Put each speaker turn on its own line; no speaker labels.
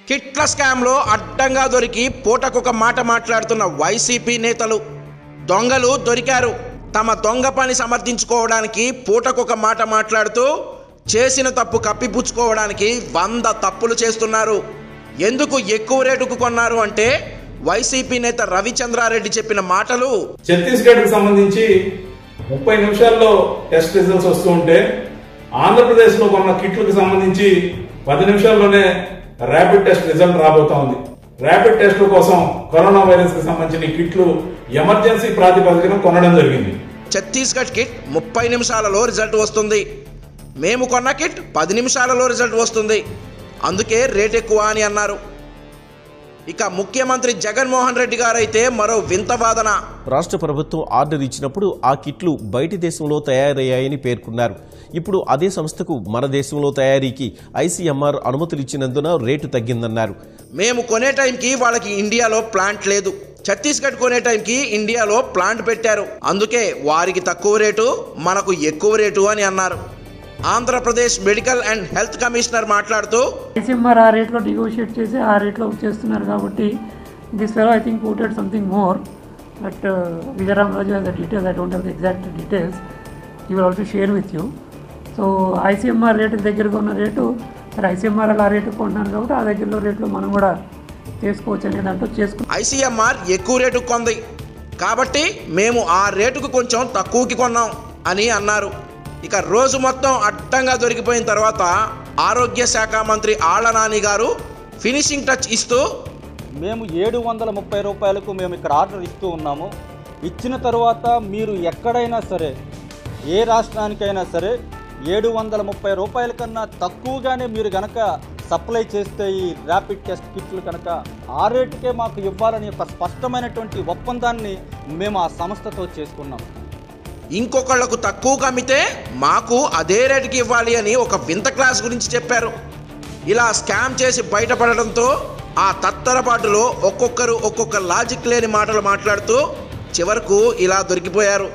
కిట్ల స్కామ్లో అడ్డంగా దొరికి పూటకొక మాట మాట్లాడుతున్న వైసీపీ నేతలు దొంగలు దొరికారు. తమ దొంగ పని సమర్థించుకోవడానికి పూటకొక మాట మాట్లాడుతూ చేసిన తప్పు కప్పిపుచ్చుకోవడానికి 100 తప్పులు చేస్తున్నారు. ఎందుకు ఎక్కువ రేటుకు కొన్నారు అంటే వైసీపీ నేత రవిచంద్రారెడ్డి చెప్పిన మాటలు.
ఛత్తీస్గఢ్కి సంబంధించి 30 నిమిషాల్లో టెస్ట్ రిజల్ట్స్ వస్తూ ఉంటే ఆంధ్రప్రదేశ్లో కొన్న కిట్లకు సంబంధించి 10 నిమిషాల్లోనే ర్యాపిడ్ టెస్ట్ రిజల్ట్ రాబోతా ఉంది. ర్యాపిడ్ టెస్ట్ల కోసం కరోనా వైరస్ కి సంబంధించిన కిట్లు ఎమర్జెన్సీ ప్రాతిపదికన కొనడం జరిగింది.
ఛత్తీస్గఢ్ కిట్ 30 నిమిషాలలో రిజల్ట్ వస్తుంది. మేము కొన్న కిట్ 10 నిమిషాలలో రిజల్ట్ వస్తుంది. అందుకే రేట్ ఎక్కువ అని అన్నారు. ఇక ముఖ్యమంత్రి జగన్మోహన్ రెడ్డి గారైతే మరో వింత వాదన.
రాష్ట్ర ప్రభుత్వం ఆర్డర్ ఇచ్చినప్పుడు ఆ కిట్లు బయటి దేశంలో తయారయ్యాయని పేర్కొన్నారు. ఇప్పుడు అదే సంస్థకు మన దేశంలో తయారీకి ఐసీఎంఆర్ అనుమతులు ఇచ్చినందున రేటు తగ్గిందన్నారు.
మేము కొనే టైంకి వాళ్ళకి ఇండియాలో ప్లాంట్ లేదు. ఛత్తీస్గఢ్ కొనే టైంకి ఇండియాలో ప్లాంట్ పెట్టారు. అందుకే వారికి తక్కువ రేటు, మనకు ఎక్కువ రేటు అని అన్నారు. Andhra Pradesh medical and health commissioner మాట్లాడుతూ
ఐసీఎంఆర్ ఆ రేట్లో నెగోషియేట్ చేసి ఆ రేట్లో చేస్తున్నారు కాబట్టి this fellow I think quoted something more. But Vijayaramaraju has the details. I don't have the exact details. He will also share with you. So ICMR రేటుకి దగ్గరగా ఉన్న రేటు సరే ఐసీఎంఆర్ అలా రేటు కొంటున్నాను కాబట్టి ఆ దగ్గరలో రేట్లో మనం కూడా చేసుకోవచ్చు అనే దాంట్లో చేసుకున్నాం.
ఐసీఎంఆర్ ఎక్కువ రేటుకు కొంది కాబట్టి మేము ఆ రేటుకు కొంచెం తక్కువకి కొన్నాం అని అన్నారు. ఇక రోజు మొత్తం అడ్డంగా దొరికిపోయిన తర్వాత ఆరోగ్య శాఖ మంత్రి ఆళ్ల నాని గారు ఫినిషింగ్ టచ్ ఇస్తూ
మేము 730 రూపాయలకు మేము ఇక్కడ ఆర్డర్ ఇస్తూ ఉన్నాము. ఇచ్చిన తర్వాత మీరు ఎక్కడైనా సరే ఏ రాష్ట్రానికైనా సరే 730 రూపాయల కన్నా తక్కువగానే మీరు కనుక సప్లై చేస్తే ఈ ర్యాపిడ్ టెస్ట్ కిట్లు కనుక ఆ రేటుకే మాకు ఇవ్వాలని ఒక స్పష్టమైనటువంటి ఒప్పందాన్ని మేము ఆ సంస్థతో చేసుకున్నాం.
ఇంకొకళ్లకు తక్కువగా అమ్మితే మాకు అదే రేటుకి ఇవ్వాలి అని ఒక వింత క్లాస్ గురించి చెప్పారు. ఇలా స్కామ్ చేసి బయటపడడంతో ఆ తత్తరపాటులో ఒక్కొక్కరు ఒక్కొక్క లాజిక్ లేని మాటలు మాట్లాడుతూ చివరకు ఇలా దొరికిపోయారు.